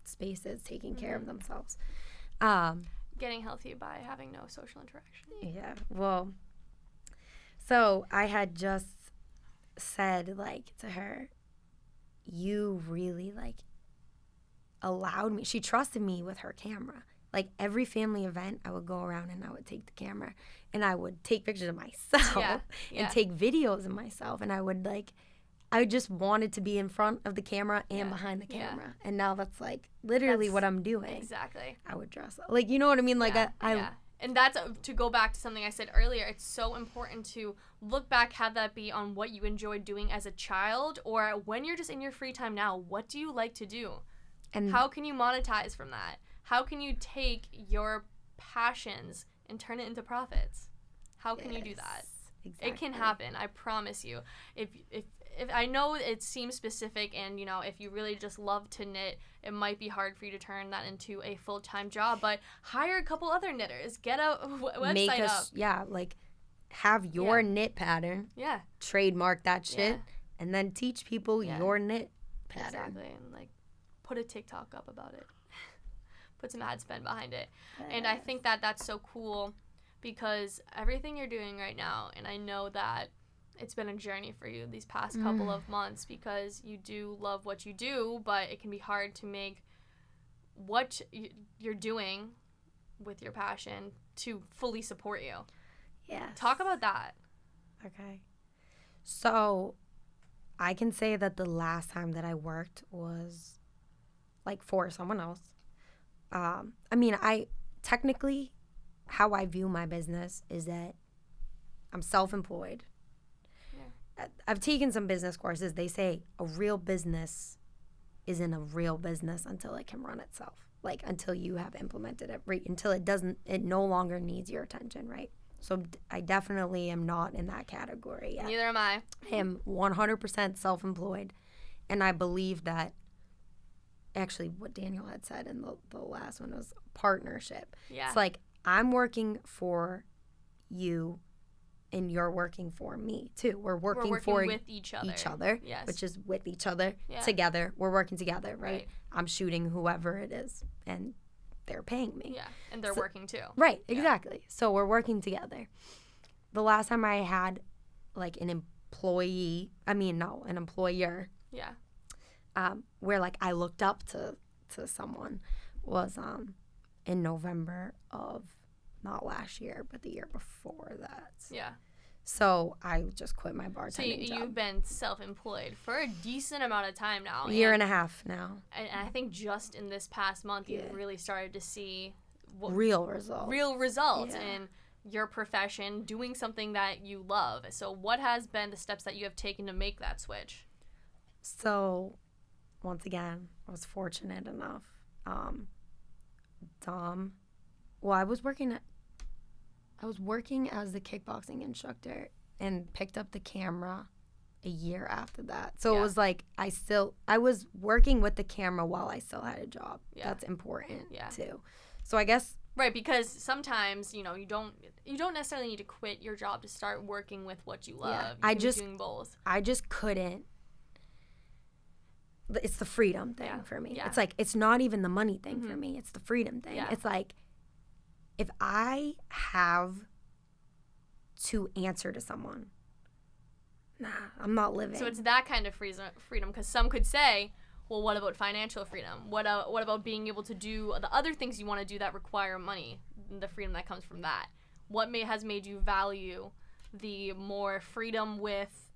spaces, taking care of themselves. Getting healthy by having no social interaction. Yeah, well, so I had just said, like, to her, you really, like, allowed me. She trusted me with her camera. Like, every family event, I would go around and I would take the camera and I would take pictures of myself and take videos of myself. And I would, like, I just wanted to be in front of the camera and behind the camera. And now that's, like, literally what I'm doing. Exactly. I would dress up. Like, you know what I mean? Like, I And that's, to go back to something I said earlier, it's so important to look back, have that be on what you enjoyed doing as a child, or when you're just in your free time now, what do you like to do? And how can you monetize from that? How can you take your passions and turn it into profits? How can you do that? Exactly. It can happen, I promise you. If I know it seems specific, and, you know, if you really just love to knit, it might be hard for you to turn that into a full-time job, but hire a couple other knitters. Get a website up. Yeah, like, have your knit pattern. Yeah. Trademark that shit, and then teach people your knit pattern. Exactly, and, like, put a TikTok up about it. Put some ad spend behind it. And I think that that's so cool because everything you're doing right now, and I know that it's been a journey for you these past couple of months because you do love what you do, but it can be hard to make what you're doing with your passion to fully support you. Yes. Talk about that. Okay. So I can say that the last time that I worked was like for someone else. I mean, technically, how I view my business is that I'm self-employed. Yeah. I've taken some business courses. They say a real business isn't a real business until it can run itself. Like until you have implemented it, right? Until it no longer needs your attention, right? So I definitely am not in that category yet. Neither am I. I am 100% self-employed, and I believe that actually what Daniel had said in the last one was partnership. Yeah. It's like I'm working for you and you're working for me too. We're working for with each other. Yes. Which is with each other together. We're working together, right? I'm shooting whoever it is and they're paying me. Yeah, and they're working too. Right, exactly. Yeah. So we're working together. The last time I had like an employer. Yeah. Where like I looked up to someone was in November of not last year, but the year before that. Yeah. So I just quit my bartending job. So you've been self-employed for a decent amount of time now. A year and a half now. And I think just in this past month, you've really started to see real results in your profession, doing something that you love. So what has been the steps that you have taken to make that switch? So once again, I was fortunate enough. I was working as the kickboxing instructor and picked up the camera a year after that. So it was like I was working with the camera while I still had a job. Yeah. That's important too. So I guess right, because sometimes, you don't necessarily need to quit your job to start working with what you love. Yeah. I just couldn't. It's the freedom thing for me. Yeah. It's like it's not even the money thing for me. It's the freedom thing. Yeah. It's like if I have to answer to someone, I'm not living. So it's that kind of freedom, because some could say, well, what about financial freedom? What about being able to do the other things you want to do that require money, the freedom that comes from that? What has made you value the more freedom with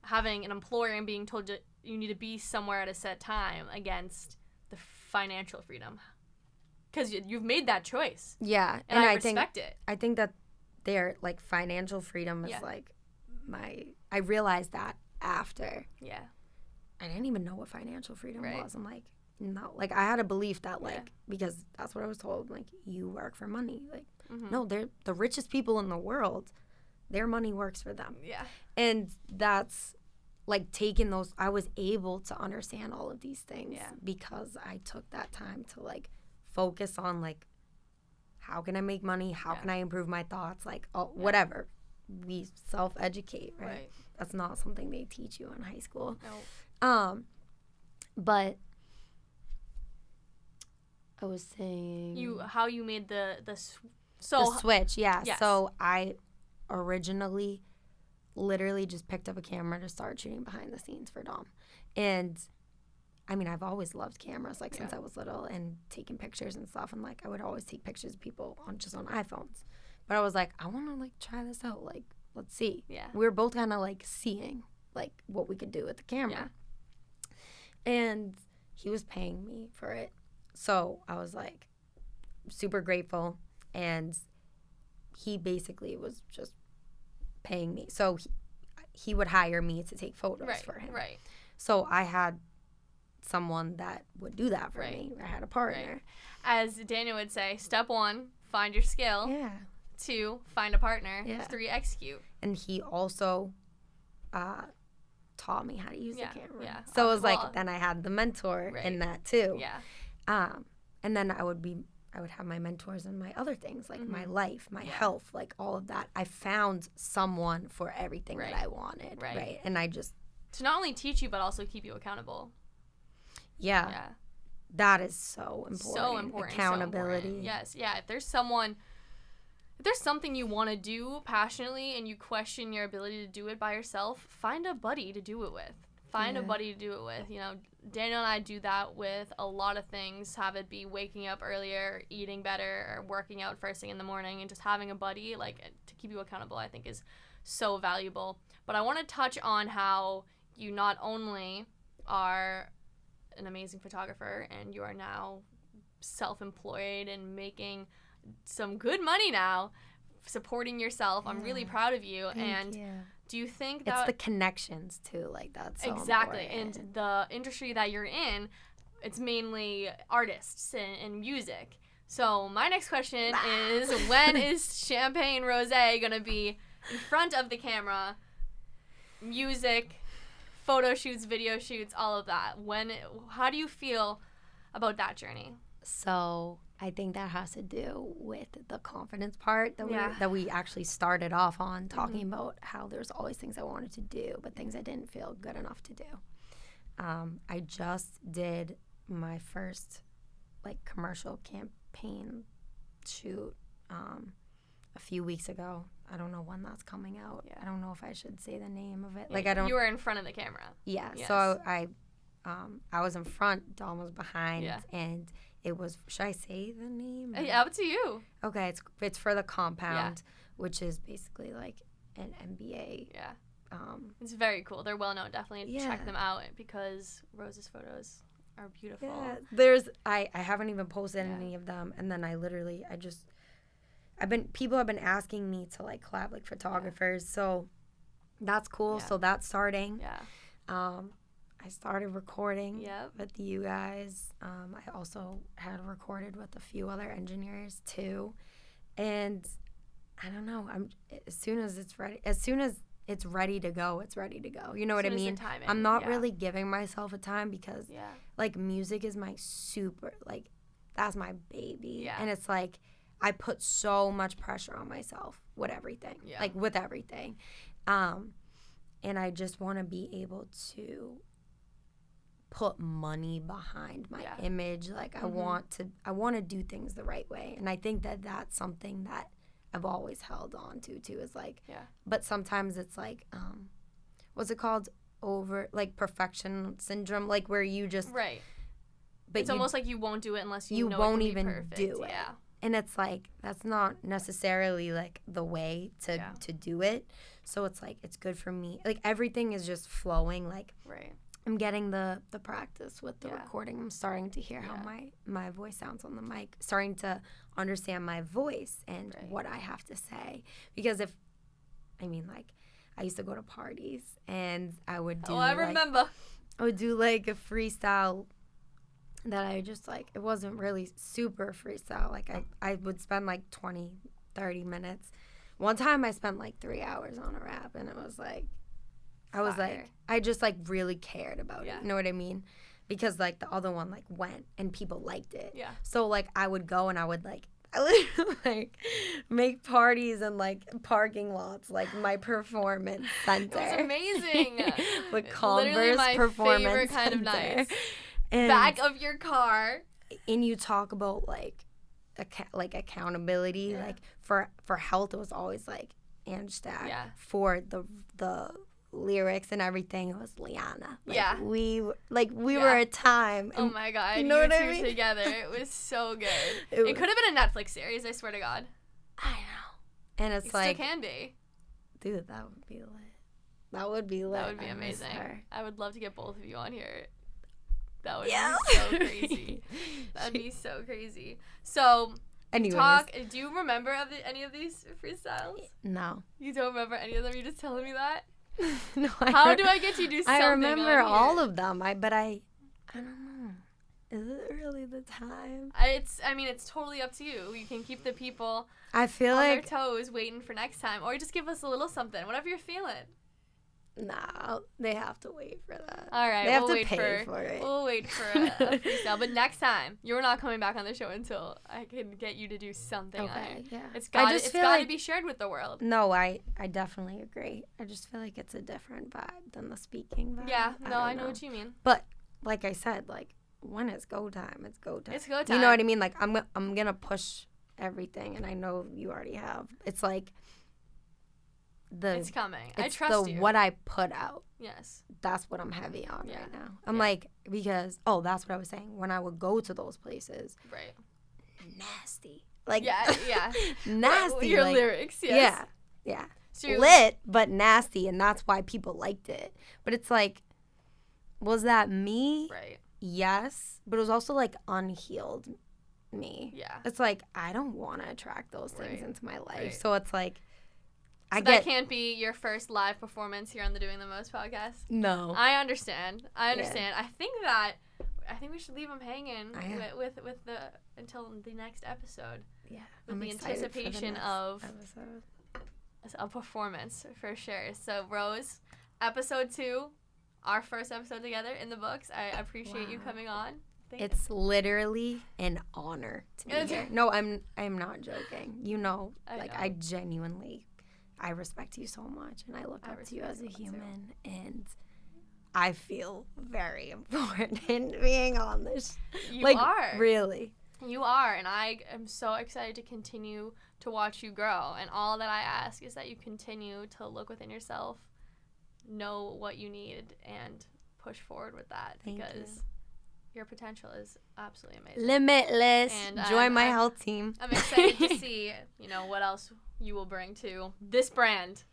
having an employer and being told you need to be somewhere at a set time against the financial freedom? Because you've made that choice. Yeah. And I respect it. I think that their like financial freedom is like I realized that after. Yeah. I didn't even know what financial freedom was. I'm like, no. Like I had a belief that because that's what I was told, like you work for money. Like no, they're the richest people in the world. Their money works for them. Yeah. And that's like taking those, I was able to understand all of these things because I took that time to like focus on like, how can I make money? How can I improve my thoughts? Like, whatever. We self-educate, right? That's not something they teach you in high school. No. But I was saying how you made the switch. Yeah. Yes. So I originally literally just picked up a camera to start shooting behind the scenes for Dom. And I mean, I've always loved cameras, like since I was little, and taking pictures and stuff. And like, I would always take pictures of people on iPhones. But I was like, I want to like try this out. Like, let's see. Yeah. We were both kind of like seeing like what we could do with the camera. Yeah. And he was paying me for it. So I was like super grateful. And he basically was just paying me. So he would hire me to take photos for him. Right. So I had someone that would do that for me. I had a partner. Right. As Daniel would say, step 1, find your skill. Yeah. 2, find a partner. Yeah. 3, execute. And he also taught me how to use the camera. Yeah. So it was like, then I had the mentor in that too. Yeah. And then I would have my mentors in my other things, like my life, my health, like all of that. I found someone for everything that I wanted. Right. And I just. To not only teach you, but also keep you accountable. Yeah. Yeah. That is so important. So important. Accountability. So important. Yes. Yeah. If there's someone, if there's something you want to do passionately and you question your ability to do it by yourself, find a buddy to do it with. Find a buddy to do it with. You know, Daniel and I do that with a lot of things. Have it be waking up earlier, eating better, or working out first thing in the morning, and just having a buddy, like, to keep you accountable, I think is so valuable. But I want to touch on how you not only are an amazing photographer and you are now self-employed and making some good money now, supporting yourself. I'm really proud of you. Thank you. Do you think that... It's the connections, too. Like, that's so exactly. important. And the industry that you're in, it's mainly artists and music. So my next question is, when is Champagne Rosé going to be in front of the camera? Music, photo shoots, video shoots, all of that. How do you feel about that journey? So I think that has to do with the confidence part that we actually started off on, talking about how there's always things I wanted to do, but things I didn't feel good enough to do. I just did my first like commercial campaign shoot a few weeks ago. I don't know when that's coming out. Yeah. I don't know if I should say the name of it. Like, I don't. You were in front of the camera. Yeah. Yes. So I was in front, Dawn was behind, and it was. Should I say the name? Yeah, up to you. Okay, it's for the Compound, which is basically like an MBA. Yeah. It's very cool. They're well known. Definitely check them out because Rose's photos are beautiful. Yeah. I haven't even posted any of them, and then people have been asking me to like collab like photographers, so that's cool. So that's starting. I started recording with you guys. I also had recorded with a few other engineers too, and I don't know. As soon as it's ready to go, it's ready to go. You know what I mean? I'm not really giving myself a time because like music is my that's my baby, and it's like I put so much pressure on myself with everything, and I just want to be able to put money behind my image. Like I want to do things the right way, and I think that that's something that I've always held on to too. Is like, but sometimes it's like, what's it called? Perfection syndrome, like where you just But it's almost like you won't do it unless you know won't it can be even perfect. do it. Yeah. And it's like, that's not necessarily like the way to do it. So it's like, it's good for me. Like everything is just flowing. Like I'm getting the practice with the recording. I'm starting to hear how my voice sounds on the mic, starting to understand my voice and what I have to say. Because I used to go to parties and I would do I would do like a freestyle that I just like, it wasn't really super freestyle. Like I would spend like 20, 30 minutes. One time I spent like 3 hours on a rap, and it was like, I just like really cared about it. You know what I mean? Because like the other one like went and people liked it. Yeah. So like I would go and I would like, I literally like make parties and like parking lots, like my performance center. It was amazing. The Converse my performance favorite kind center. of nice. And, back of your car. And you talk about like accountability. Like for health, it was always like Ange Stack. Yeah. For the lyrics and everything, it was Liana. Like, we were a time. Oh my god, you know what I mean? Together, it was so good. It could have been a Netflix series. I swear to God. I know. And it's like, still can be. Dude, that would be lit. That would be lit. That would be amazing. I would love to get both of you on here. That would be so crazy. That'd be so crazy. So, anyways. Do you remember any of these freestyles? No. You don't remember any of them? You're just telling me that? No. How do I get you to do something? I remember all of them. But I don't know. Is it really the time? It's totally up to you. You can keep the people on their toes waiting for next time, or just give us a little something, whatever you're feeling. Nah, they have to wait for that. All right, they have to pay for it. We'll wait for a freestyle. But next time, you're not coming back on the show until I can get you to do something. Okay, yeah. It's got to be shared with the world. No, I definitely agree. I just feel like it's a different vibe than the speaking vibe. Yeah, I know what you mean. But like I said, like when it's go time, it's go time. It's go time. You know what I mean? Like I'm gonna push everything, and I know you already have. It's like it's coming. I it's trust you. what I put out. Yes. That's what I'm heavy on right now. I'm like, because that's what I was saying. When I would go to those places, right, nasty. Like nasty. Your like, lyrics, yes. Yeah. So lit, but nasty, and that's why people liked it. But it's like, was that me? Right. Yes, but it was also like unhealed me. Yeah. It's like I don't want to attract those things into my life. Right. So it's like that can't be your first live performance here on the Doing the Most podcast. No. I understand. Yeah. I think we should leave them hanging with the until the next episode. Yeah. With the anticipation of a performance for sure. So Rose, episode 2, our first episode together in the books. I appreciate you coming on. It's literally an honor to be here. No, I'm not joking. You know, I genuinely, I respect you so much, and I look up to you as a human, and I feel very important being on this. You are. Really. You are, and I am so excited to continue to watch you grow, and all that I ask is that you continue to look within yourself, know what you need, and push forward with that. Because your potential is absolutely amazing. Limitless. And join my health team. I'm excited to see, what else you will bring to this brand.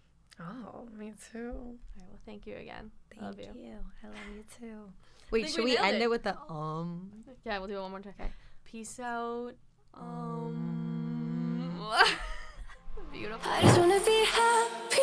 Oh, me too. All right, well, thank you again. Thank you. I love you too. Wait, should we end it with the Yeah, we'll do it one more time. Okay. Peace out. Beautiful. I just wanna be happy.